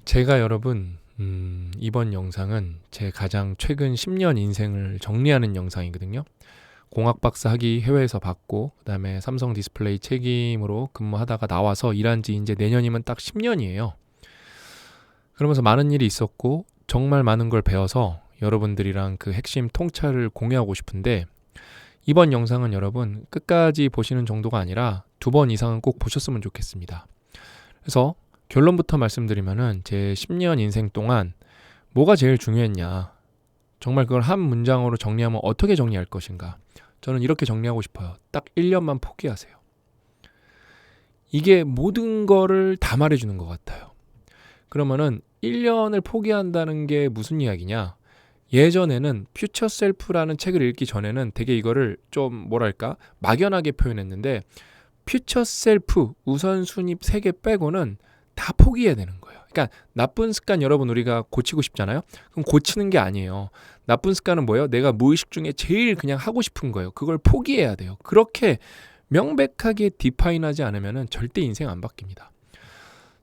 제가 여러분 이번 영상은 제 가장 최근 10년 인생을 정리하는 영상이거든요. 공학 박사 학위 해외에서 받고 그다음에 삼성 디스플레이 책임으로 근무하다가 나와서 일한 지 이제 내년이면 딱 10년이에요. 그러면서 많은 일이 있었고 정말 많은 걸 배워서 여러분들이랑 그 핵심 통찰을 공유하고 싶은데, 이번 영상은 여러분 끝까지 보시는 정도가 아니라 2번 이상은 꼭 보셨으면 좋겠습니다. 그래서 결론부터 말씀드리면은 제 10년 인생 동안 뭐가 제일 중요했냐, 정말 그걸 한 문장으로 정리하면 어떻게 정리할 것인가, 저는 이렇게 정리하고 싶어요. 딱 1년만 포기하세요. 이게 모든 거를 다 말해주는 것 같아요. 그러면은 1년을 포기한다는 게 무슨 이야기냐, 예전에는 퓨처 셀프라는 책을 읽기 전에는 되게 이거를 좀 뭐랄까 막연하게 표현했는데, 퓨처 셀프 우선순위 3개 빼고는 다 포기해야 되는 거예요. 그러니까 나쁜 습관 여러분 우리가 고치고 싶잖아요. 그럼 고치는 게 아니에요. 나쁜 습관은 뭐예요? 내가 무의식 중에 제일 그냥 하고 싶은 거예요. 그걸 포기해야 돼요. 그렇게 명백하게 디파인하지 않으면 절대 인생 안 바뀝니다.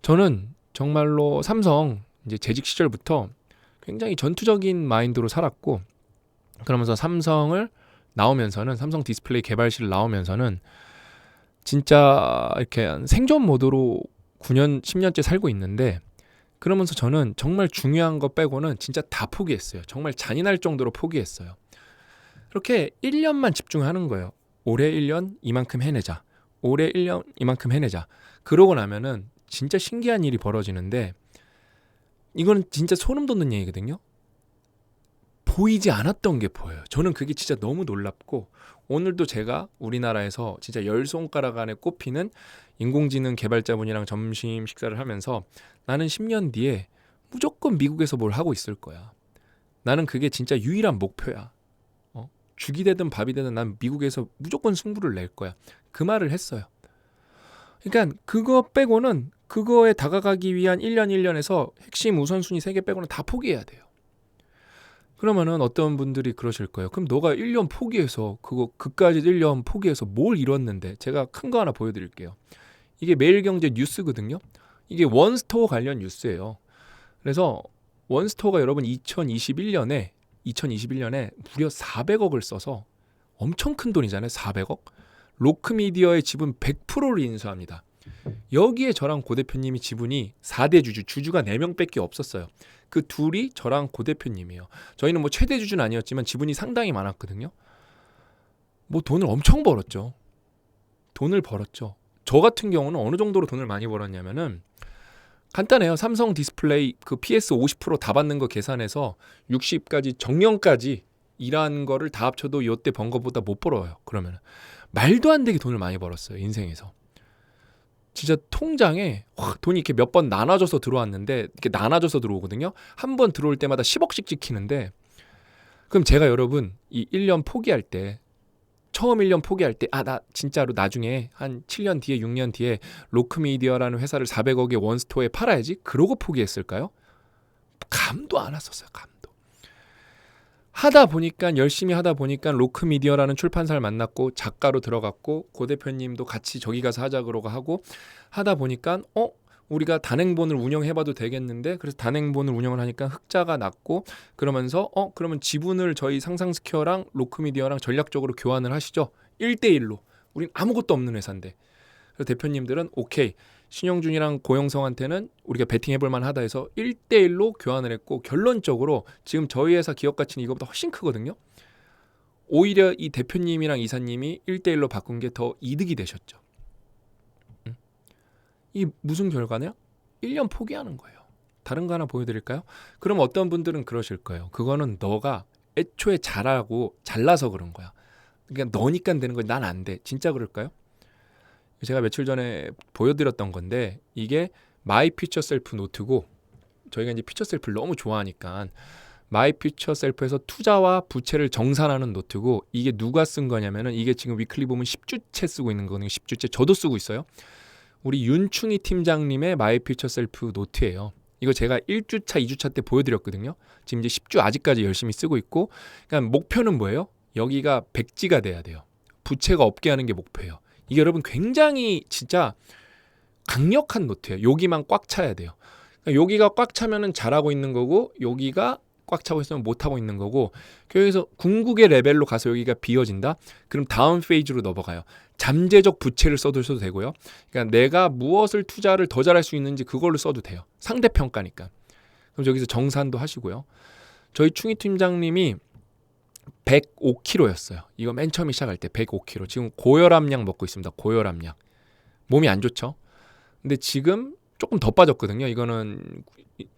저는 정말로 삼성 이제 재직 시절부터 굉장히 전투적인 마인드로 살았고, 그러면서 삼성을 나오면서는 삼성 디스플레이 개발실 나오면서는 진짜 이렇게 생존 모드로 9년, 10년째 살고 있는데, 그러면서 저는 정말 중요한 거 빼고는 진짜 다 포기했어요. 정말 잔인할 정도로 포기했어요. 그렇게 1년만 집중하는 거예요. 올해 1년 이만큼 해내자. 올해 1년 이만큼 해내자. 그러고 나면은 진짜 신기한 일이 벌어지는데, 이거는 진짜 소름 돋는 얘기거든요. 보이지 않았던 게 보여요. 저는 그게 진짜 너무 놀랍고, 오늘도 제가 우리나라에서 진짜 10손가락 안에 꼽히는 인공지능 개발자분이랑 점심 식사를 하면서 나는 10년 뒤에 무조건 미국에서 뭘 하고 있을 거야. 나는 그게 진짜 유일한 목표야. 죽이 되든 밥이 되든 난 미국에서 무조건 승부를 낼 거야. 그 말을 했어요. 그러니까 그거 빼고는, 그거에 다가가기 위한 1년 1년에서 핵심 우선순위 3개 빼고는 다 포기해야 돼요. 그러면은 어떤 분들이 그러실 거예요. 그럼 너가 1년 포기해서 그까지 1년 포기해서 뭘 이뤘는데? 제가 큰 거 하나 보여드릴게요. 이게 매일경제 뉴스거든요. 이게 원스토어 관련 뉴스예요. 그래서 원스토어가 여러분 2021년에 무려 400억을 써서, 엄청 큰 돈이잖아요. 400억. 로크미디어의 지분 100%를 인수합니다. 여기에 저랑 고 대표님이 지분이 4대 주주가 4명밖에 없었어요. 그 둘이 저랑 고 대표님이에요. 저희는 뭐 최대 주주는 아니었지만 지분이 상당히 많았거든요. 뭐 돈을 엄청 벌었죠. 저 같은 경우는 어느 정도로 돈을 많이 벌었냐면은 간단해요. 삼성 디스플레이 그 PS 50% 다 받는 거 계산해서 60까지 정년까지 일한 거를 다 합쳐도 이때 번 거보다 못 벌어요. 그러면 말도 안 되게 돈을 많이 벌었어요. 인생에서. 진짜 통장에 돈이 이렇게 몇 번 나눠져서 들어왔는데, 이렇게 나눠져서 들어오거든요. 한 번 들어올 때마다 10억씩 찍히는데, 그럼 제가 여러분 이 1년 포기할 때, 처음 1년 포기할 때, 나 진짜로 나중에 한 7년 뒤에 6년 뒤에 로크미디어라는 회사를 400억의 원스토어에 팔아야지, 그러고 포기했을까요? 감도 안 왔었어요. 감도. 열심히 하다 보니까 로크미디어라는 출판사를 만났고 작가로 들어갔고, 고 대표님도 같이 저기 가서 하자 그러고 하고 하다 보니까 우리가 단행본을 운영해봐도 되겠는데, 그래서 단행본을 운영을 하니까 흑자가 났고, 그러면서 그러면 지분을 저희 상상스퀘어랑 로크미디어랑 전략적으로 교환을 하시죠. 1대1로. 우린 아무것도 없는 회사인데. 그래서 대표님들은 오케이, 신영준이랑 고영성한테는 우리가 베팅해볼 만하다 해서 1대1로 교환을 했고, 결론적으로 지금 저희 회사 기업 가치는 이거보다 훨씬 크거든요. 오히려 이 대표님이랑 이사님이 1대1로 바꾼 게 더 이득이 되셨죠. 이 무슨 결과냐? 1년 포기하는 거예요. 다른 거 하나 보여드릴까요? 그럼 어떤 분들은 그러실 거예요. 그거는 너가 애초에 잘나서 그런 거야. 그러니까 너니까 되는 거야. 난 안 돼. 진짜 그럴까요? 제가 며칠 전에 보여드렸던 건데, 이게 마이 퓨처 셀프 노트고, 저희가 이제 퓨처 셀프를 너무 좋아하니까 마이 퓨처 셀프에서 투자와 부채를 정산하는 노트고, 이게 누가 쓴 거냐면은, 이게 지금 위클리 보면 10주째 쓰고 있는 거거든요. 10주째. 저도 쓰고 있어요. 우리 윤충희 팀장님의 마이 퓨처 셀프 노트예요. 이거 제가 1주차, 2주차 때 보여드렸거든요. 지금 이제 10주 아직까지 열심히 쓰고 있고, 그러니까 목표는 뭐예요? 여기가 백지가 돼야 돼요. 부채가 없게 하는 게 목표예요. 이게 여러분 굉장히 진짜 강력한 노트예요. 여기만 꽉 차야 돼요. 그러니까 여기가 꽉 차면은 잘하고 있는 거고 여기가 꽉 차고 있으면 못하고 있는 거고 여기서 궁극의 레벨로 가서 여기가 비어진다? 그럼 다음 페이지로 넘어가요. 잠재적 부채를 써도 되고요. 그러니까 내가 무엇을 투자를 더 잘할 수 있는지 그걸로 써도 돼요. 상대평가니까. 그럼 여기서 정산도 하시고요. 저희 충희 팀장님이 105kg였어요. 이거 맨 처음에 시작할 때 105kg. 지금 고혈압약 먹고 있습니다. 고혈압약. 몸이 안 좋죠. 근데 지금 조금 더 빠졌거든요. 이거는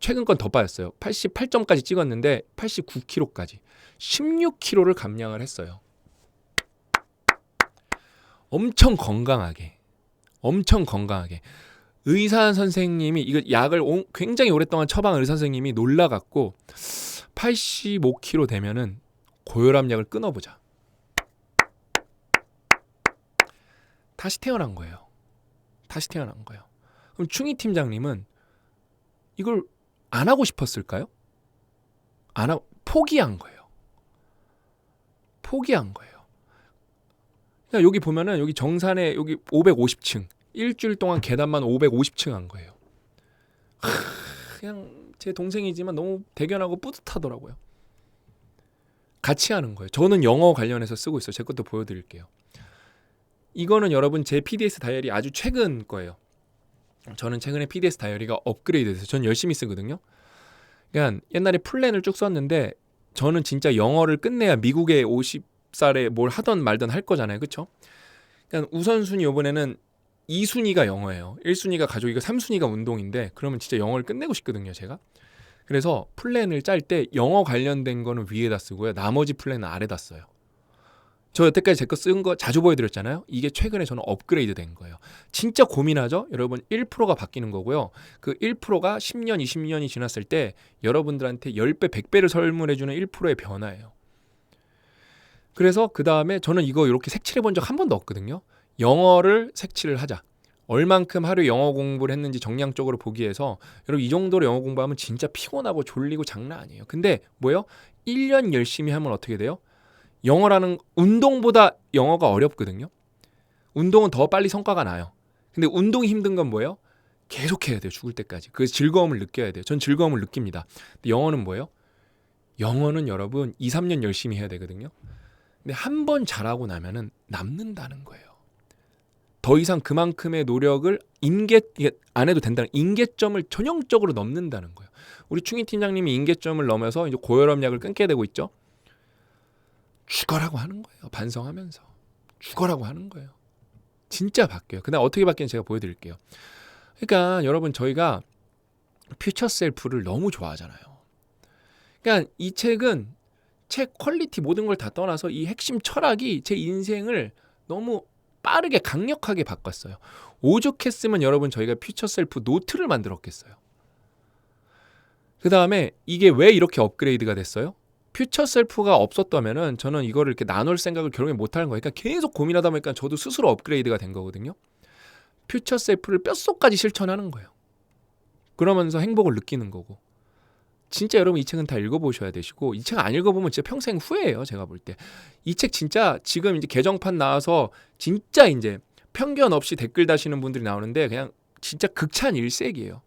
최근 건 더 빠졌어요. 88점까지 찍었는데 89kg까지 16kg를 감량을 했어요. 엄청 건강하게 의사 선생님이 이거 약을 굉장히 오랫동안 처방한 의사 선생님이 놀라갖고 85kg 되면은 고혈압 약을 끊어보자. 다시 태어난 거예요. 그럼 충희 팀장님은 이걸 안 하고 싶었을까요? 포기한 거예요. 그러니까 여기 보면은 여기 정산에 여기 550층 일주일 동안 계단만 550층 한 거예요. 그냥 제 동생이지만 너무 대견하고 뿌듯하더라고요. 같이 하는 거예요. 저는 영어 관련해서 쓰고 있어요. 제 것도 보여드릴게요. 이거는 여러분 제 PDS 다이어리 아주 최근 거예요. 저는 최근에 PDS 다이어리가 업그레이드돼서 전 열심히 쓰거든요. 그러니까 옛날에 플랜을 쭉 썼는데 저는 진짜 영어를 끝내야 미국에 50살에 뭘 하던 말던 할 거잖아요. 그렇죠? 그러니까 우선순위 이번에는 2순위가 영어예요. 1순위가 가족이고 3순위가 운동인데 그러면 진짜 영어를 끝내고 싶거든요. 제가. 그래서 플랜을 짤 때 영어 관련된 거는 위에다 쓰고요. 나머지 플랜은 아래다 써요. 저 여태까지 제 거 쓴 거 자주 보여드렸잖아요. 이게 최근에 저는 업그레이드 된 거예요. 진짜 고민하죠? 여러분 1%가 바뀌는 거고요. 그 1%가 10년, 20년이 지났을 때 여러분들한테 10배, 100배를 선물해주는 1%의 변화예요. 그래서 그 다음에 저는 이거 이렇게 색칠해 본 적 한 번도 없거든요. 영어를 색칠을 하자. 얼만큼 하루에 영어 공부를 했는지 정량적으로 보기 위해서 여러분 이 정도로 영어 공부하면 진짜 피곤하고 졸리고 장난 아니에요. 근데 뭐예요? 1년 열심히 하면 어떻게 돼요? 영어라는 운동보다 영어가 어렵거든요. 운동은 더 빨리 성과가 나요. 근데 운동이 힘든 건 뭐예요? 계속 해야 돼요. 죽을 때까지. 그 즐거움을 느껴야 돼요. 전 즐거움을 느낍니다. 근데 영어는 뭐예요? 영어는 여러분 2, 3년 열심히 해야 되거든요. 근데 한 번 잘하고 나면은 남는다는 거예요. 더 이상 그만큼의 노력을 안 해도 된다는 인계점을 전형적으로 넘는다는 거예요. 우리 충희 팀장님이 인계점을 넘어서 이제 고혈압 약을 끊게 되고 있죠. 죽어라고 하는 거예요. 반성하면서 죽어라고 하는 거예요. 진짜 바뀌어요. 근데 어떻게 바뀌는지 제가 보여드릴게요. 그러니까 여러분 저희가 퓨처 셀프를 너무 좋아하잖아요. 그러니까 이 책은 책 퀄리티 모든 걸 다 떠나서 이 핵심 철학이 제 인생을 너무 빠르게 강력하게 바꿨어요. 오죽했으면 여러분 저희가 퓨처 셀프 노트를 만들었겠어요. 그 다음에 이게 왜 이렇게 업그레이드가 됐어요? 퓨처 셀프가 없었다면은 저는 이거를 이렇게 나눌 생각을 결국에 못하는 거예요. 그러니까 계속 고민하다 보니까 저도 스스로 업그레이드가 된 거거든요. 퓨처 셀프를 뼛속까지 실천하는 거예요. 그러면서 행복을 느끼는 거고. 진짜 여러분 이 책은 다 읽어보셔야 되시고 이 책 안 읽어보면 진짜 평생 후회해요. 제가 볼 때. 이 책 진짜 지금 이제 개정판 나와서 진짜 이제 편견 없이 댓글 다시는 분들이 나오는데 그냥 진짜 극찬 일색이에요.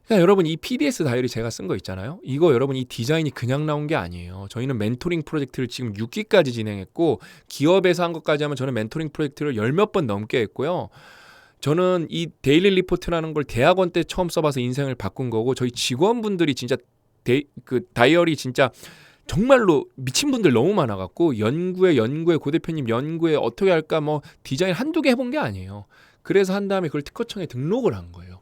그러니까 여러분 이 PDS 다이어리 제가 쓴 거 있잖아요. 이거 여러분 이 디자인이 그냥 나온 게 아니에요. 저희는 멘토링 프로젝트를 지금 6기까지 진행했고 기업에서 한 것까지 하면 저는 멘토링 프로젝트를 10몇 번 넘게 했고요. 저는 이 데일리 리포트라는 걸 대학원 때 처음 써봐서 인생을 바꾼 거고 저희 직원분들이 진짜 그 다이어리 진짜 정말로 미친 분들 너무 많아갖고 연구에 고 대표님 연구에 어떻게 할까 뭐 디자인 한두 개 해본 게 아니에요. 그래서 한 다음에 그걸 특허청에 등록을 한 거예요.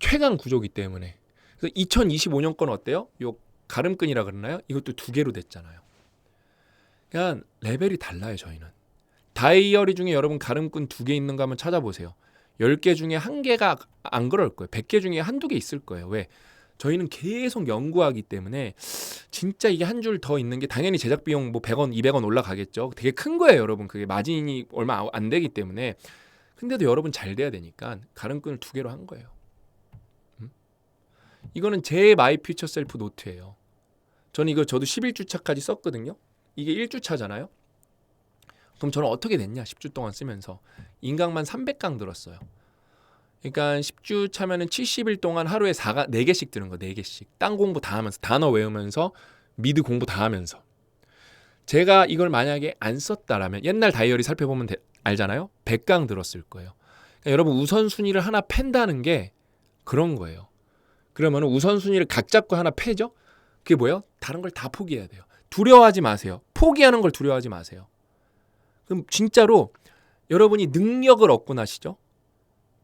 최강 구조기 때문에. 그래서 2025년 건 어때요? 요 가름끈이라 그러나요? 이것도 2개로 됐잖아요. 그러니까 레벨이 달라요. 저희는. 다이어리 중에 여러분 가름끈 2개 있는 거 한번 찾아보세요. 10개 중에 1개가 안 그럴 거예요. 100개 중에 한두 개 있을 거예요. 왜? 저희는 계속 연구하기 때문에 진짜 이게 한 줄 더 있는 게 당연히 제작 비용 뭐 100원, 200원 올라가겠죠. 되게 큰 거예요, 여러분. 그게 마진이 얼마 안 되기 때문에. 근데도 여러분 잘 돼야 되니까 가름끈을 2개로 한 거예요. 이거는 제 마이 퓨처 셀프 노트예요. 저는 이거 저도 11주차까지 썼거든요. 이게 1주차잖아요. 그럼 저는 어떻게 됐냐? 10주 동안 쓰면서 인강만 300강 들었어요. 그러니까 10주 차면은 70일 동안 하루에 4개씩 드는 거, 4개씩. 딴 공부 다 하면서, 단어 외우면서, 미드 공부 다 하면서. 제가 이걸 만약에 안 썼다라면, 옛날 다이어리 살펴보면 알잖아요? 100강 들었을 거예요. 그러니까 여러분, 우선순위를 하나 팬다는 게 그런 거예요. 그러면 우선순위를 각 잡고 하나 패죠? 그게 뭐예요? 다른 걸 다 포기해야 돼요. 두려워하지 마세요. 포기하는 걸 두려워하지 마세요. 그럼 진짜로 여러분이 능력을 얻고 나시죠?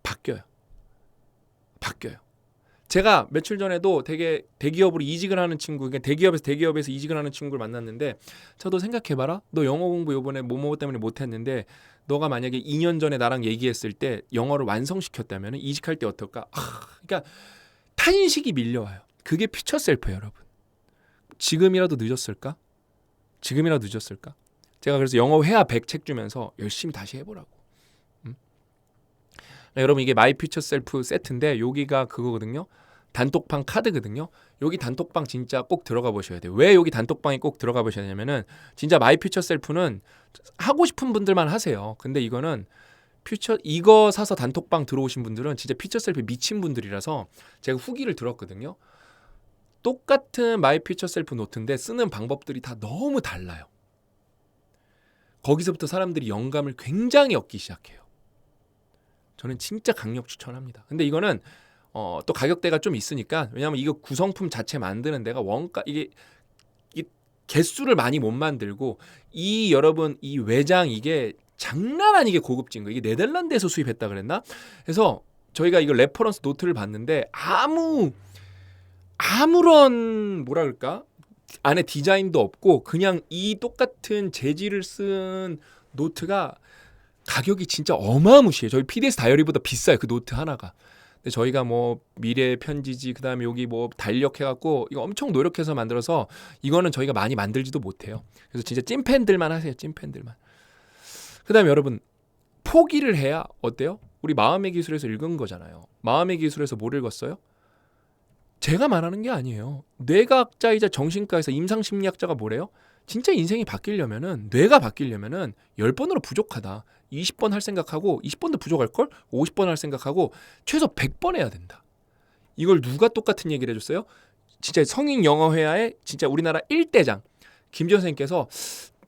바뀌어요. 제가 며칠 전에도 되게 대기업으로 이직을 하는 친구, 그러니까 대기업에서 이직을 하는 친구를 만났는데, 저도 생각해봐라. 너 영어 공부 요번에 뭐뭐 때문에 못했는데, 너가 만약에 2년 전에 나랑 얘기했을 때 영어를 완성시켰다면 이직할 때 어떨까? 그러니까 탄식이 밀려와요. 그게 퓨처 셀프예요, 여러분. 지금이라도 늦었을까? 제가 그래서 영어 회화 100 책 주면서 열심히 다시 해보라고. 여러분, 이게 마이 퓨처 셀프 세트인데 여기가 그거거든요. 단톡방 카드거든요. 여기 단톡방 진짜 꼭 들어가 보셔야 돼요. 왜 여기 단톡방에 꼭 들어가 보셔야 되냐면은, 진짜 마이 퓨처 셀프는 하고 싶은 분들만 하세요. 근데 이거는 이거 사서 단톡방 들어오신 분들은 진짜 퓨처 셀프 미친 분들이라서 제가 후기를 들었거든요. 똑같은 마이 퓨처 셀프 노트인데 쓰는 방법들이 다 너무 달라요. 거기서부터 사람들이 영감을 굉장히 얻기 시작해요. 저는 진짜 강력 추천합니다. 근데 이거는 또 가격대가 좀 있으니까, 왜냐하면 이거 구성품 자체 만드는 데가 원가, 이게 개수를 많이 못 만들고, 여러분 이 외장 이게 장난 아니게 고급진 거, 이게 네덜란드에서 수입했다 그랬나? 그래서 저희가 이거 레퍼런스 노트를 봤는데 아무런 뭐라 그럴까? 안에 디자인도 없고 그냥 이 똑같은 재질을 쓴 노트가 가격이 진짜 어마무시해요. 저희 PDS 다이어리보다 비싸요. 그 노트 하나가. 근데 저희가 뭐 미래 편지지, 그다음에 여기 뭐 달력해갖고 이거 엄청 노력해서 만들어서, 이거는 저희가 많이 만들지도 못해요. 그래서 진짜 찐팬들만 하세요. 찐팬들만. 그다음에 여러분, 포기를 해야 어때요? 우리 마음의 기술에서 읽은 거잖아요. 마음의 기술에서 뭘 읽었어요? 제가 말하는 게 아니에요. 뇌과학자이자 정신과에서 임상심리학자가 뭐래요? 진짜 인생이 바뀌려면은, 뇌가 바뀌려면은 10번으로 부족하다. 20번 할 생각하고, 20번도 부족할걸? 50번 할 생각하고 최소 100번 해야 된다. 이걸 누가 똑같은 얘기를 해줬어요? 진짜 성인 영어 회화의 진짜 우리나라 1대장 김지현 선생님께서,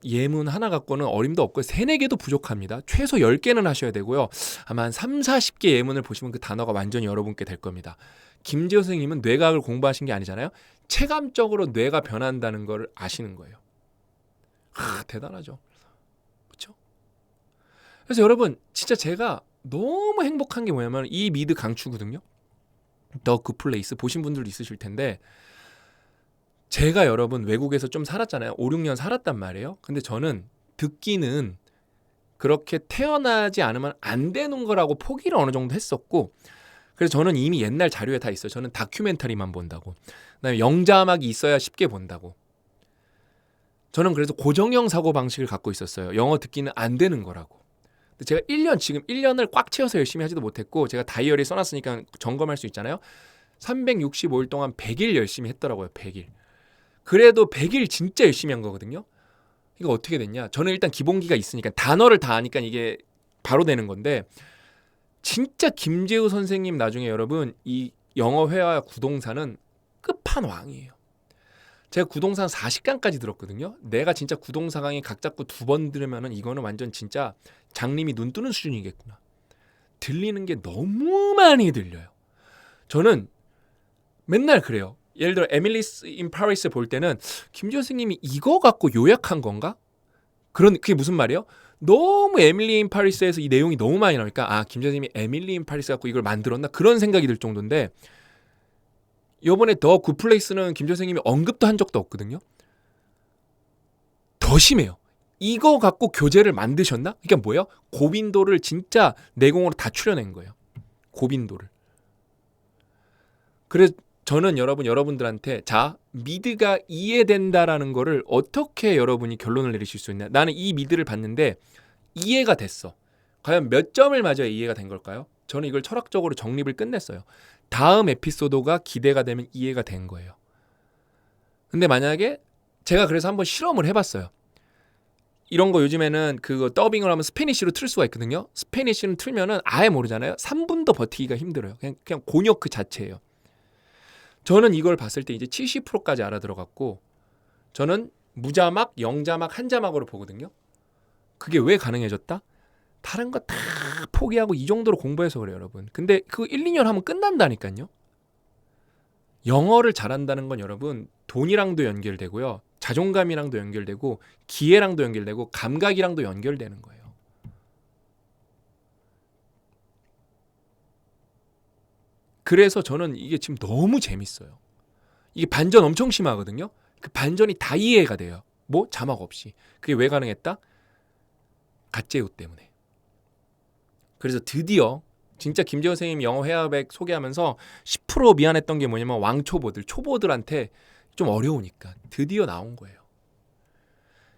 예문 하나 갖고는 어림도 없고 3, 4개도 부족합니다. 최소 10개는 하셔야 되고요. 아마 한 3, 40개 예문을 보시면 그 단어가 완전히 여러분께 될 겁니다. 김지현 선생님은 뇌과학을 공부하신 게 아니잖아요. 체감적으로 뇌가 변한다는 걸 아시는 거예요. 대단하죠. 그렇죠? 그래서 여러분, 진짜 제가 너무 행복한 게 뭐냐면, 이 미드 강추거든요. 더 굿플레이스 보신 분들도 있으실 텐데, 제가 여러분 외국에서 좀 살았잖아요. 5, 6년 살았단 말이에요. 근데 저는 듣기는 그렇게 태어나지 않으면 안 되는 거라고 포기를 어느 정도 했었고, 그래서 저는 이미 옛날 자료에 다 있어요. 저는 다큐멘터리만 본다고. 그다음에 영자막이 있어야 쉽게 본다고. 저는 그래서 고정형 사고방식을 갖고 있었어요. 영어 듣기는 안 되는 거라고. 근데 제가 지금 1년을 꽉 채워서 열심히 하지도 못했고, 제가 다이어리에 써놨으니까 점검할 수 있잖아요. 365일 동안 100일 열심히 했더라고요. 100일. 그래도 100일 진짜 열심히 한 거거든요. 이거 어떻게 됐냐? 저는 일단 기본기가 있으니까, 단어를 다 아니까 이게 바로 되는 건데, 진짜 김재우 선생님 나중에 여러분 이 영어 회화 구동사는 끝판왕이에요. 제가 구동사 40강까지 들었거든요. 내가 진짜 구동사 강의 각 잡고 2번 들으면은 이거는 완전 진짜 장님이 눈 뜨는 수준이겠구나. 들리는 게 너무 많이 들려요. 저는 맨날 그래요. 예를 들어 에밀리스 인 파리스 볼 때는 김지현 선생님이 이거 갖고 요약한 건가? 그게 무슨 말이에요? 너무 에밀리 인 파리스에서 이 내용이 너무 많이 나오니까, 김지현 선생님이 에밀리 인 파리스 갖고 이걸 만들었나? 그런 생각이 들 정도인데, 이번에 더 굿플레이스는 김지현 선생님이 언급도 한 적도 없거든요. 더 심해요. 이거 갖고 교재를 만드셨나? 그러니까 뭐예요? 고빈도를 진짜 내공으로 다 추려낸 거예요. 고빈도를. 그래서 저는 여러분들한테, 자, 미드가 이해된다라는 거를 어떻게 여러분이 결론을 내리실 수 있냐. 나는 이 미드를 봤는데 이해가 됐어. 과연 몇 점을 맞아야 이해가 된 걸까요? 저는 이걸 철학적으로 정립을 끝냈어요. 다음 에피소드가 기대가 되면 이해가 된 거예요. 근데 만약에 제가 그래서 한번 실험을 해봤어요. 이런 거 요즘에는 그거 더빙을 하면 스페니쉬로 틀 수가 있거든요. 스페니쉬는 틀면은 아예 모르잖아요. 3분도 버티기가 힘들어요. 그냥 곤욕 그 자체예요. 저는 이걸 봤을 때 이제 70%까지 알아들어갔고, 저는 무자막, 영자막, 한자막으로 보거든요. 그게 왜 가능해졌다? 다른 거 다 포기하고 이 정도로 공부해서 그래요, 여러분. 근데 그 1, 2년 하면 끝난다니까요. 영어를 잘한다는 건 여러분 돈이랑도 연결되고요. 자존감이랑도 연결되고 기회랑도 연결되고 감각이랑도 연결되는 거예요. 그래서 저는 이게 지금 너무 재밌어요. 이게 반전 엄청 심하거든요. 그 반전이 다 이해가 돼요. 뭐 자막 없이. 그게 왜 가능했다? 갓제우 때문에. 그래서 드디어 진짜 김재호 선생님 영어 회화백 소개하면서 10% 미안했던 게 뭐냐면 왕초보들, 초보들한테 좀 어려우니까 드디어 나온 거예요.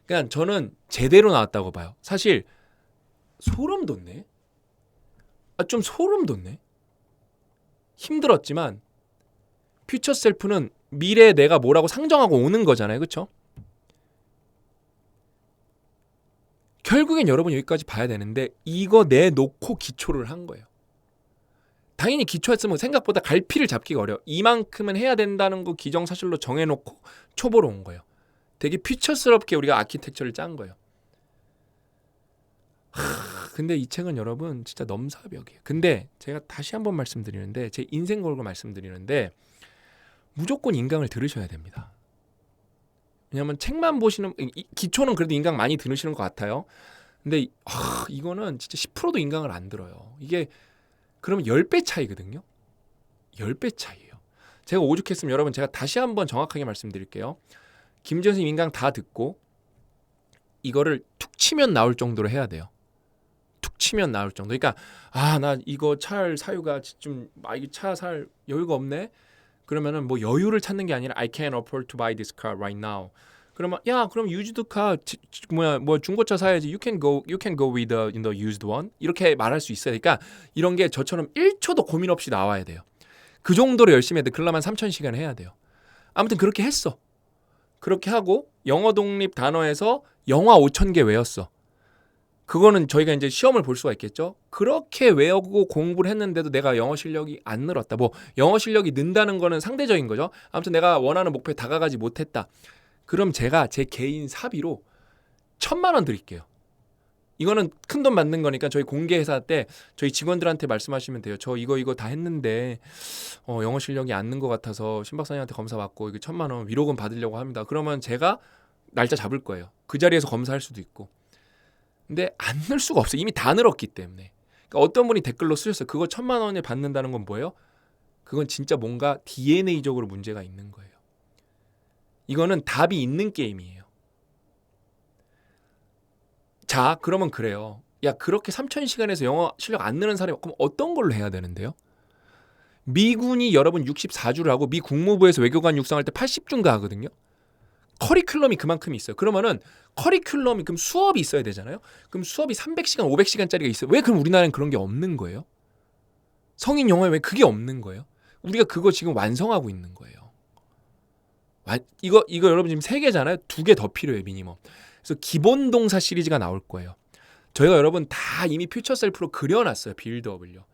그러니까 저는 제대로 나왔다고 봐요. 사실 소름 돋네. 좀 소름 돋네. 힘들었지만 퓨처 셀프는 미래에 내가 뭐라고 상정하고 오는 거잖아요. 그렇죠? 결국엔 여러분 여기까지 봐야 되는데 이거 내놓고 기초를 한 거예요. 당연히 기초했으면 생각보다 갈피를 잡기가 어려워. 이만큼은 해야 된다는 거 기정사실로 정해놓고 초보로 온 거예요. 되게 퓨처스럽게 우리가 아키텍처를 짠 거예요. 근데 이 책은 여러분 진짜 넘사벽이에요. 근데 제가 다시 한번 말씀드리는데 제 인생 걸고 말씀드리는데 무조건 인강을 들으셔야 됩니다. 왜냐하면 책만 보시는 기초는 그래도 인강 많이 들으시는 것 같아요. 근데 이거는 진짜 10%도 인강을 안 들어요. 이게 그러면 10배 차이거든요. 10배 차이예요. 제가 오죽했으면 여러분 제가 다시 한번 정확하게 말씀드릴게요. 김재호 선생님 인강 다 듣고 이거를 툭 치면 나올 정도로 해야 돼요. 툭 치면 나올 정도. 그러니까 나 이거 차 사유가 좀 이게 차 살 여유가 없네. 그러면은 뭐 여유를 찾는 게 아니라 I can't afford to buy this car right now. 그러면 그럼 used car 중고차 사야지. You can go with the used one. 이렇게 말할 수 있어요. 그러니까 이런 게 저처럼 1초도 고민 없이 나와야 돼요. 그 정도로 열심히 해야 돼. 그러려면 3,000시간 해야 돼요. 아무튼 그렇게 했어. 그렇게 하고 영어 독립 단어에서 영화 5,000개 외웠어. 그거는 저희가 이제 시험을 볼 수가 있겠죠. 그렇게 외우고 공부를 했는데도 내가 영어 실력이 안 늘었다. 뭐 영어 실력이 는다는 거는 상대적인 거죠. 아무튼 내가 원하는 목표에 다가가지 못했다. 그럼 제가 제 개인 사비로 1,000만 원 드릴게요. 이거는 큰돈 받는 거니까 저희 공개 회사 때 저희 직원들한테 말씀하시면 돼요. 저 이거 다 했는데 영어 실력이 안 는 것 같아서 신 박사님한테 검사 받고 이거 1,000만 원 위로금 받으려고 합니다. 그러면 제가 날짜 잡을 거예요. 그 자리에서 검사할 수도 있고. 근데 안 늘 수가 없어요. 이미 다 늘었기 때문에. 그러니까 어떤 분이 댓글로 쓰셨어요. 그거 1,000만 원을 받는다는 건 뭐예요? 그건 진짜 뭔가 DNA적으로 문제가 있는 거예요. 이거는 답이 있는 게임이에요. 자, 그러면 그래요. 야, 그렇게 3,000시간에서 영어 실력 안 느는 사람이 그럼 어떤 걸로 해야 되는데요? 미군이 여러분 64주를 하고 미 국무부에서 외교관 육성할 때 80주인가 하거든요. 커리큘럼이 그만큼 있어요. 그러면은 커리큘럼이 그럼 수업이 있어야 되잖아요. 그럼 수업이 300시간, 500시간짜리가 있어요. 왜 그럼 우리나라는 그런 게 없는 거예요? 성인 영어에 왜 그게 없는 거예요? 우리가 그거 지금 완성하고 있는 거예요. 이거 여러분 지금 3개잖아요. 2개 더 필요해요, 미니멈. 그래서 기본 동사 시리즈가 나올 거예요. 저희가 여러분 다 이미 퓨처 셀프로 그려놨어요. 빌드업을요.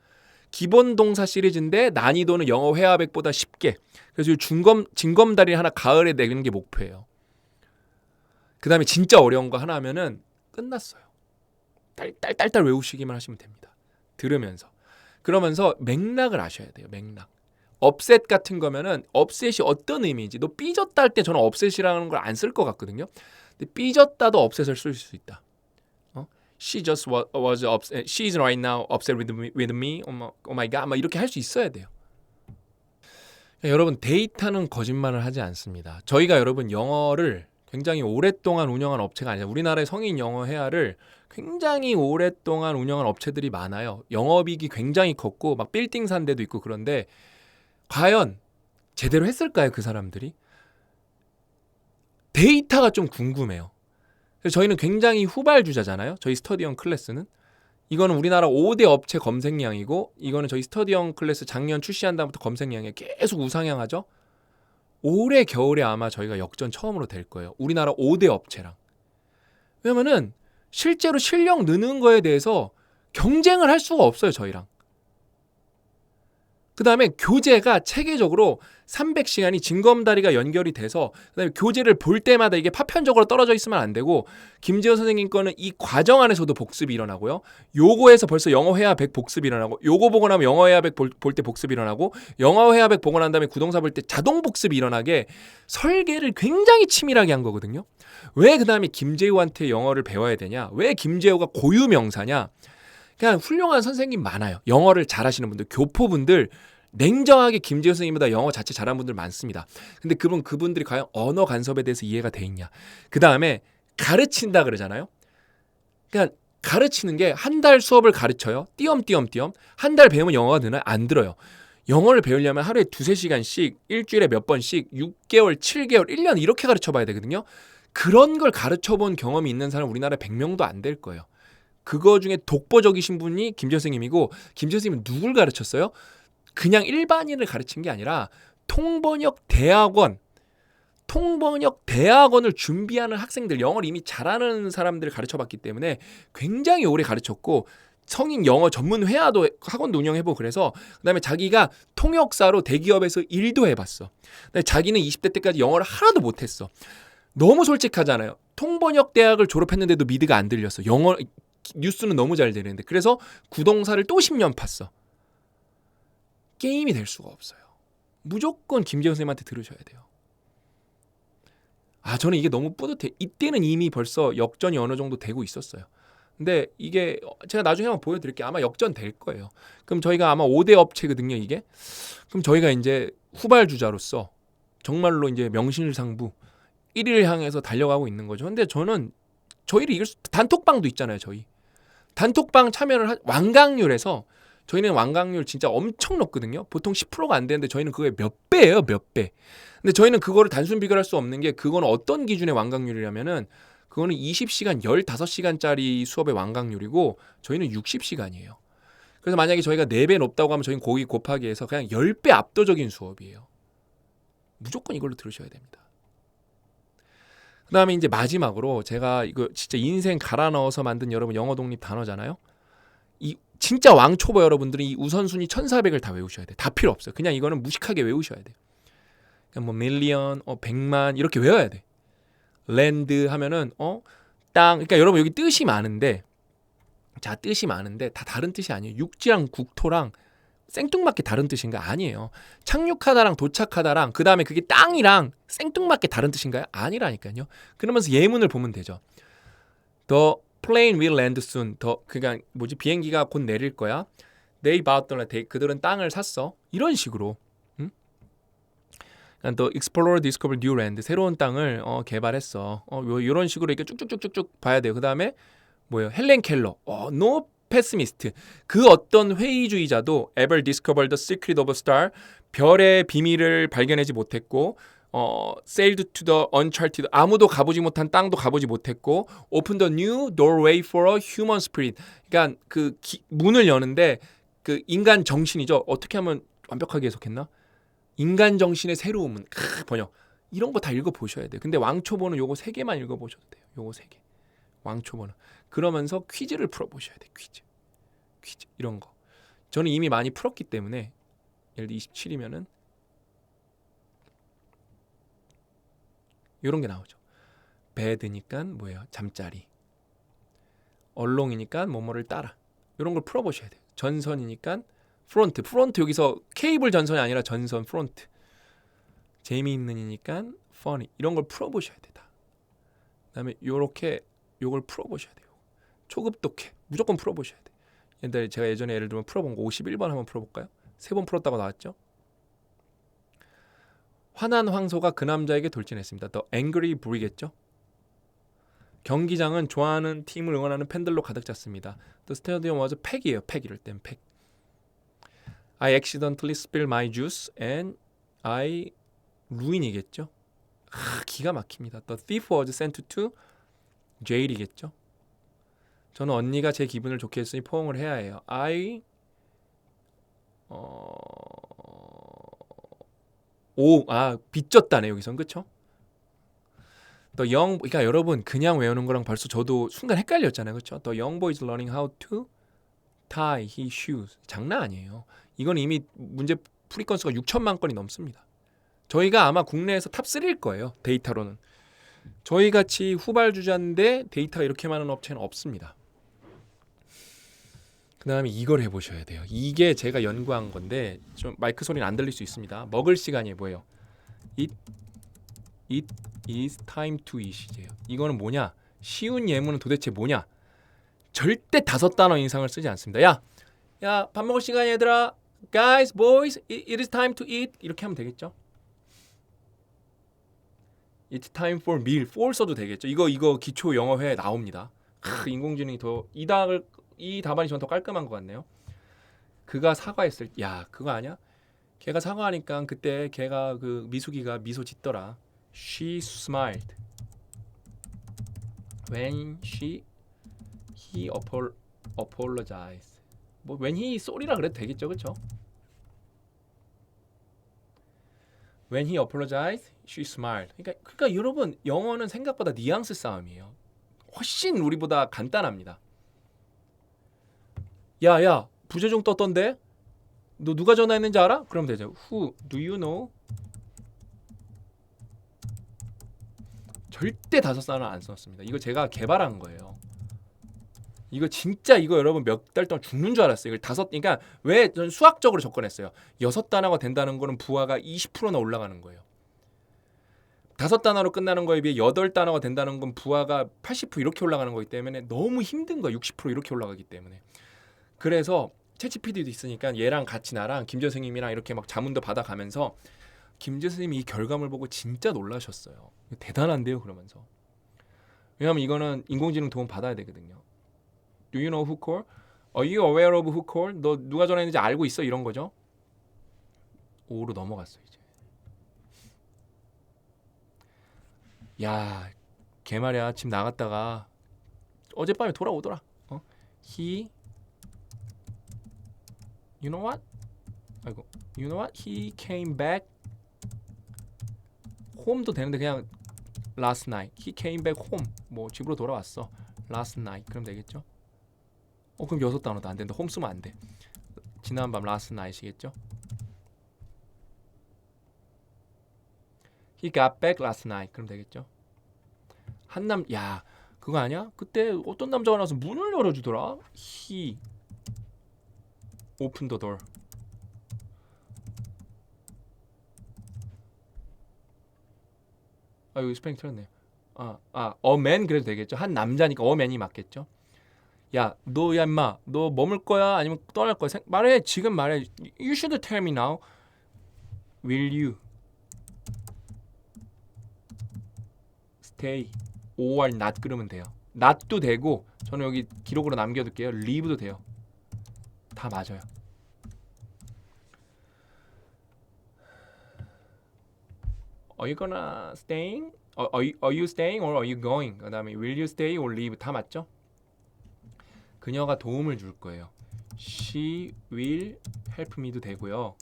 기본 동사 시리즈인데 난이도는 영어 회화백보다 쉽게. 그래서 징검다리 하나 가을에 내는 게 목표예요. 그 다음에 진짜 어려운 거 하나 하면은 끝났어요. 딸딸 외우시기만 하시면 됩니다. 들으면서. 그러면서 맥락을 아셔야 돼요. 맥락. 업셋 같은 거면은 업셋이 어떤 의미인지. 너 삐졌다 할 때 저는 업셋이라는 걸 안 쓸 것 같거든요. 근데 삐졌다도 업셋을 쓸 수 있다. She just was upset. She is right now upset with me. Oh my god. 막 이렇게 할 수 있어야 돼요. 여러분 데이터는 거짓말을 하지 않습니다. 저희가 여러분 영어를 굉장히 오랫동안 운영한 업체가 아니라 우리나라의 성인 영어 회화를 굉장히 오랫동안 운영한 업체들이 많아요. 영업이익이 굉장히 컸고 막 빌딩 산 데도 있고 그런데 과연 제대로 했을까요? 그 사람들이? 데이터가 좀 궁금해요. 그래서 저희는 굉장히 후발주자잖아요. 저희 스터디형 클래스는. 이거는 우리나라 5대 업체 검색량이고 이거는 저희 스터디형 클래스 작년 출시한 다음부터 검색량이 계속 우상향하죠. 올해 겨울에 아마 저희가 역전 처음으로 될 거예요. 우리나라 5대 업체랑. 왜냐면은 실제로 실력 느는 거에 대해서 경쟁을 할 수가 없어요, 저희랑. 그 다음에 교재가 체계적으로 300시간이 징검다리가 연결이 돼서 그다음에 교재를 볼 때마다 이게 파편적으로 떨어져 있으면 안 되고 김지호 선생님 거는 이 과정 안에서도 복습이 일어나고요. 요거에서 벌써 영어 회화 100 복습이 일어나고 요거 보고 나면 영어 회화 100 볼 때 복습이 일어나고 영어 회화 100 보고 난 다음에 구동사 볼 때 자동 복습이 일어나게 설계를 굉장히 치밀하게 한 거거든요. 왜 그다음에 김재우한테 영어를 배워야 되냐? 왜 김재우가 고유 명사냐? 그냥 훌륭한 선생님 많아요. 영어를 잘하시는 분들, 교포분들 냉정하게 김재호 선생님보다 영어 자체 잘하는 분들 많습니다. 근데 그분들이 과연 언어 간섭에 대해서 이해가 돼 있냐? 그 다음에 가르친다 그러잖아요. 그냥 가르치는 게 한 달 수업을 가르쳐요. 띄엄띄엄. 한 달 배우면 영어가 되나요? 안 들어요. 영어를 배우려면 하루에 2-3시간씩 일주일에 몇 번씩 6개월, 7개월, 1년 이렇게 가르쳐 봐야 되거든요. 그런 걸 가르쳐 본 경험이 있는 사람 우리나라에 100명도 안 될 거예요. 그거 중에 독보적이신 분이 김지호 선생님이고 김지호 선생님은 누굴 가르쳤어요? 그냥 일반인을 가르친 게 아니라 통번역 대학원을 준비하는 학생들, 영어를 이미 잘하는 사람들을 가르쳐봤기 때문에 굉장히 오래 가르쳤고 성인 영어 전문 회화도 학원도 운영해보고 그래서 그다음에 자기가 통역사로 대기업에서 일도 해봤어. 근데 자기는 20대 때까지 영어를 하나도 못했어. 너무 솔직하잖아요. 통번역 대학을 졸업했는데도 미드가 안 들렸어. 영어 뉴스는 너무 잘 되는데 그래서 구동사를 또 10년 팠어. 게임이 될 수가 없어요. 무조건 김재훈 선생님한테 들으셔야 돼요. 저는 이게 너무 뿌듯해. 이때는 이미 벌써 역전이 어느 정도 되고 있었어요. 근데 이게 제가 나중에 한번 보여드릴게요. 아마 역전 될 거예요. 그럼 저희가 아마 5대 업체거든요, 이게. 그럼 저희가 이제 후발주자로서 정말로 이제 명실상부 1위를 향해서 달려가고 있는 거죠. 근데 저는 저희를 이길 단톡방도 있잖아요, 저희. 단톡방 참여를 완강률에서 저희는 완강률 진짜 엄청 높거든요. 보통 10%가 안 되는데 저희는 그게 몇 배예요, 몇 배. 근데 저희는 그거를 단순 비교할 수 없는 게 그거는 어떤 기준의 완강률이냐면은 그거는 20시간, 15시간짜리 수업의 완강률이고 저희는 60시간이에요. 그래서 만약에 저희가 4배 높다고 하면 저희는 거기 곱하기 해서 그냥 10배 압도적인 수업이에요. 무조건 이걸로 들으셔야 됩니다. 그 다음에 이제 마지막으로 제가 이거 진짜 인생 갈아 넣어서 만든 여러분 영어 독립 단어잖아요. 이 진짜 왕초보 여러분들은 이 우선순위 1400을 다 외우셔야 돼. 다 필요 없어요. 그냥 이거는 무식하게 외우셔야 돼. 그냥 뭐 밀리언, 100만 이렇게 외워야 돼. 랜드 하면은 땅. 그러니까 여러분 여기 뜻이 많은데 뜻이 많은데 다 다른 뜻이 아니에요. 육지랑 국토랑 생뚱맞게 다른 뜻인가? 아니에요. 착륙하다랑 도착하다랑 그 다음에 그게 땅이랑 생뚱맞게 다른 뜻인가요? 아니라니까요. 그러면서 예문을 보면 되죠. The plane will land soon. 그러니까 비행기가 곧 내릴 거야. They bought the land. 그들은 땅을 샀어. 이런 식으로. The explorer discovered new land. 새로운 땅을 개발했어. 이런 식으로 이렇게 쭉쭉쭉쭉 봐야 돼요. 그 다음에 뭐예요? 헬렌 켈러. No pessimist. 그 어떤 회의주의자도 ever discovered the secret of a star. 별의 비밀을 발견하지 못했고 sailed to the uncharted. 아무도 가보지 못한 땅도 가보지 못했고 opened a new doorway for a human spirit. 그러니까 문을 여는데 그 인간 정신이죠. 어떻게 하면 완벽하게 해석했나? 인간 정신의 새로운 문. 번역. 이런 거 다 읽어보셔야 돼요. 근데 왕초보는 요거 3개만 읽어보셔도 돼요. 요거 3개. 왕초보는. 그러면서 퀴즈를 풀어보셔야 돼요. 퀴즈. 이런 거. 저는 이미 많이 풀었기 때문에 예를 들어 27이면은 이런 게 나오죠. 배드니까 뭐예요? 잠자리. 얼롱이니까 뭐뭐를 따라. 이런 걸 풀어보셔야 돼요. 전선이니까 프론트 여기서 케이블 전선이 아니라 전선 프론트. 재미있는이니까 funny. 이런 걸 풀어보셔야 돼. 다. 그다음에 요렇게 요걸 풀어보셔야 돼요. 초급 독해 무조건 풀어보셔야 돼. 옛날에 제가 예전에 예를 들면 풀어본 거 51번 한번 풀어볼까요? 3번 풀었다고 나왔죠. 화난 황소가 그 남자에게 돌진했습니다. The Angry Bull이겠죠. 경기장은 좋아하는 팀을 응원하는 팬들로 가득 찼습니다. The stadium was pack이에요. 이럴 땐 pack. I accidentally spilled my juice and I ruin이겠죠. 기가 막힙니다. The thief was sent to jail이겠죠. 저는 언니가 제 기분을 좋게 했으니 포옹을 해야 해요. I 빚졌다네 여기선. 그쵸? The young, 그러니까 여러분 그냥 외우는 거랑 벌써 저도 순간 헷갈렸잖아요, 그렇죠? The young boy is learning how to tie his shoes. 장난 아니에요. 이건 이미 문제 풀이 건수가 6천만 건이 넘습니다. 저희가 아마 국내에서 탑 3일 거예요, 데이터로는. 저희 같이 후발주자인데 데이터가 이렇게 많은 업체는 없습니다. 그 다음에 이걸 해보셔야 돼요. 이게 제가 연구한 건데 좀 마이크 소리는 안 들릴 수 있습니다. 먹을 시간이 뭐예요? It is time to eat이에요. 이거는 뭐냐? 쉬운 예문은 도대체 뭐냐? 절대 5단어 이상을 쓰지 않습니다. 야, 밥 먹을 시간이 얘들아. Guys, boys, it is time to eat. 이렇게 하면 되겠죠? It's time for meal. for 써도 되겠죠? 이거 기초 영어회에 나옵니다. 인공지능이 이 답안이 전 더 깔끔한 것 같네요. 그가 사과했을 그거 아니야? 걔가 사과하니까 그때 걔가 그 미숙이가 미소 짓더라. She smiled when he apologized. 뭐 when he sorry라 그래도 되겠죠, 그렇죠? When he apologized, she smiled. 그러니까 여러분 영어는 생각보다 뉘앙스 싸움이에요. 훨씬 우리보다 간단합니다. 야, 부재중 떴던데? 너 누가 전화했는지 알아? 그러면 되죠. Who do you know? 절대 5단어 안 썼습니다. 이거 제가 개발한 거예요. 이거 진짜 여러분 몇 달 동안 죽는 줄 알았어요. 이걸 그러니까 왜 전 수학적으로 접근했어요. 6단어가 된다는 거는 부하가 20%나 올라가는 거예요. 5단어로 끝나는 거에 비해 8단어가 된다는 건 부하가 80% 이렇게 올라가는 거기 때문에 너무 힘든 거야. 60% 이렇게 올라가기 때문에. 그래서 챗GPT도 있으니까 얘랑 같이 나랑 김재 선생님이랑 이렇게 막 자문도 받아가면서 김재 선생님이 이 결과물 보고 진짜 놀라셨어요. 대단한데요, 그러면서. 왜냐하면 이거는 인공지능 도움 받아야 되거든요. Do you know who called? Are you aware of who called? 너 누가 전화했는지 알고 있어? 이런 거죠. 5로 넘어갔어 이제. 야, 걔 말이야. 집 나갔다가 어젯밤에 돌아오더라. You know what? You know what? He came back. home도 되는데 그냥 last night. He came back home. 뭐 집으로 돌아왔어. last night. 그럼 되겠죠? 그럼 6단어도 안 된다. home 쓰면 안 돼. 지난 밤 last night이겠죠? He got back last night. 그럼 되겠죠? 그거 아니야? 그때 어떤 남자가 나와서 문을 열어주더라. He opened the door. 여기 스펠링 틀렸네. a man 그래도 되겠죠? 한 남자니까 a man이 맞겠죠? 너 임마, 너 머물 거야? 아니면 떠날 거야? 말해, 지금 말해. You should tell me now. Will you stay or not 그러면 돼요. not도 되고, 저는 여기 기록으로 남겨둘게요. leave도 돼요. 다 맞아요. Are you gonna staying? Are you staying or are you going? 그다음에 will you stay or leave 다 맞죠? 그녀가 도움을 줄 거예요. She will help me도 되고요.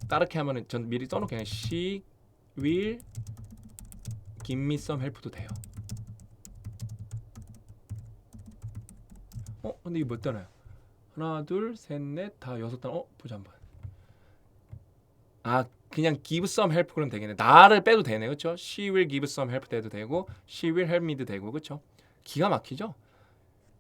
따르게 하면은 전 미리 써놓을게요. She will give me some help도 돼요. 근데 이거 몇 단어야? 하나, 둘, 셋, 넷, 다 6단어. 보자 한번. 그냥 give some help 그러면 되겠네. 나를 빼도 되네, 그렇죠? She will give some help 해도 되고, she will help me도 되고, 그렇죠? 기가 막히죠?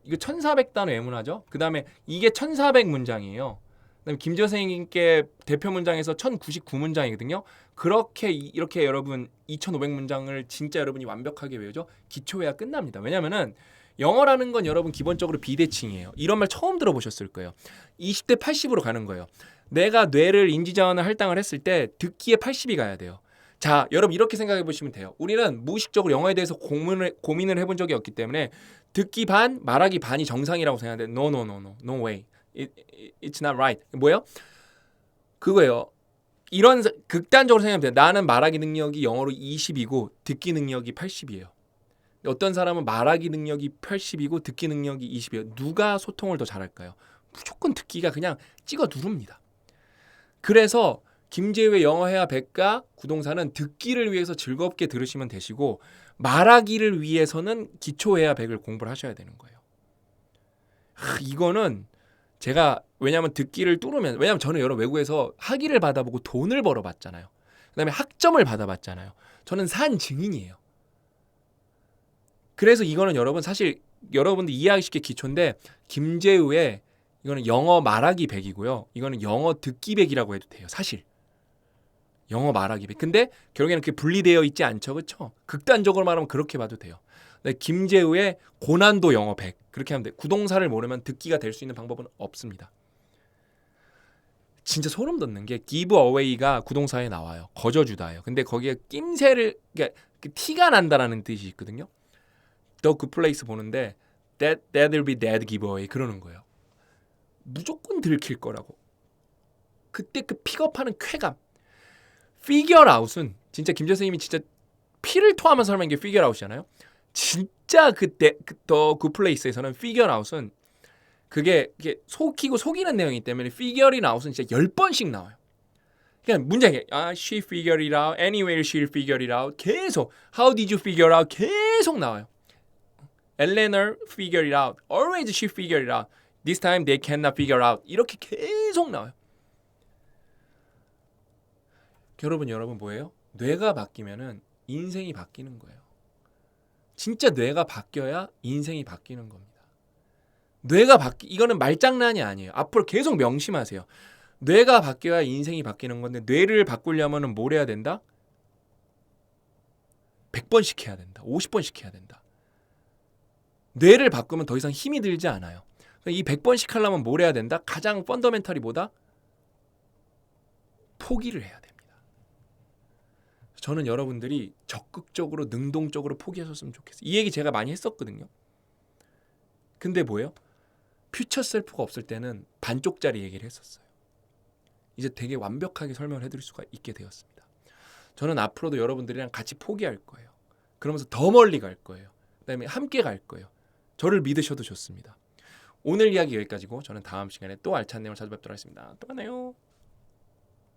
이거 1400단어 예문하죠? 그 다음에 이게 1400문장이에요. 그다음에 김지호 선생님께 대표 문장에서 1099문장이거든요. 그렇게 이렇게 여러분 2500문장을 진짜 여러분이 완벽하게 외우죠. 기초해야 끝납니다. 왜냐면은 영어라는 건 여러분 기본적으로 비대칭이에요. 이런 말 처음 들어보셨을 거예요. 20대 80으로 가는 거예요. 내가 뇌를 인지자원을 할당을 했을 때 듣기에 80이 가야 돼요. 자, 여러분 이렇게 생각해 보시면 돼요. 우리는 무의식적으로 영어에 대해서 고민을 해본 적이 없기 때문에 듣기 반, 말하기 반이 정상이라고 생각하는데 no way. It's not right. 뭐예요? 그거예요. 이런 극단적으로 생각하면 돼요. 나는 말하기 능력이 영어로 20이고 듣기 능력이 80이에요. 어떤 사람은 말하기 능력이 80이고 듣기 능력이 20이에요. 누가 소통을 더 잘할까요? 무조건 듣기가 그냥 찍어 누릅니다. 그래서 김재우의 영어회화 백과 구동사는 듣기를 위해서 즐겁게 들으시면 되시고 말하기를 위해서는 기초회화 백을 공부를 하셔야 되는 거예요. 이거는 제가 왜냐하면 듣기를 뚫으면 왜냐하면 저는 여러 외국에서 학위를 받아보고 돈을 벌어봤잖아요. 그다음에 학점을 받아봤잖아요. 저는 산 증인이에요. 그래서 이거는 여러분 사실 여러분들 이해하기 쉽게 기초인데 김재우의 이거는 영어 말하기 100이고요. 이거는 영어 듣기 100이라고 해도 돼요. 사실. 영어 말하기 100. 근데 결국에는 그게 분리되어 있지 않죠. 그렇죠? 극단적으로 말하면 그렇게 봐도 돼요. 근데 김재우의 고난도 영어 100. 그렇게 하면 돼요. 구동사를 모르면 듣기가 될 수 있는 방법은 없습니다. 진짜 소름 돋는 게 give away가 구동사에 나와요. 거저주다예요. 근데 거기에 낌새를 그러니까 티가 난다라는 뜻이 있거든요. The Good Place 보는데 that'll be dead giveaway 그러는 거예요. 무조건 들킬 거라고. 그때 그 픽업하는 쾌감. Figure out은 진짜 김재 선생님이 진짜 피를 토하면서 설명한 게 figure out이잖아요. 진짜 그때 The Good Place에서는 figure out은 그게 속이고 속이는 내용이기 때문에 figure이 out은 진짜 10번씩 나와요. 그냥 문장에 she figured it out, anywhere she figured it out 계속 how did you figure out 계속 나와요. Eleanor figured it out, always she figured it out, this time they cannot figure out 이렇게 계속 나와요. 여러분 뭐예요? 뇌가 바뀌면은 인생이 바뀌는 거예요. 진짜 뇌가 바뀌어야 인생이 바뀌는 겁니다. 이거는 말장난이 아니에요. 앞으로 계속 명심하세요. 뇌가 바뀌어야 인생이 바뀌는 건데 뇌를 바꾸려면 뭘 해야 된다? 100번씩 해야 된다. 50번씩 해야 된다. 뇌를 바꾸면 더 이상 힘이 들지 않아요. 이 100번씩 하려면 뭘 해야 된다? 가장 펀더멘털이 뭐다? 포기를 해야 됩니다. 저는 여러분들이 적극적으로 능동적으로 포기하셨으면 좋겠어요. 이 얘기 제가 많이 했었거든요. 근데 뭐예요? 퓨처 셀프가 없을 때는 반쪽짜리 얘기를 했었어요. 이제 되게 완벽하게 설명을 해드릴 수가 있게 되었습니다. 저는 앞으로도 여러분들이랑 같이 포기할 거예요. 그러면서 더 멀리 갈 거예요. 그다음에 함께 갈 거예요. 저를 믿으셔도 좋습니다. 오늘 이야기 여기까지고 저는 다음 시간에 또 알찬 내용을 찾아뵙도록 하겠습니다. 또 만나요.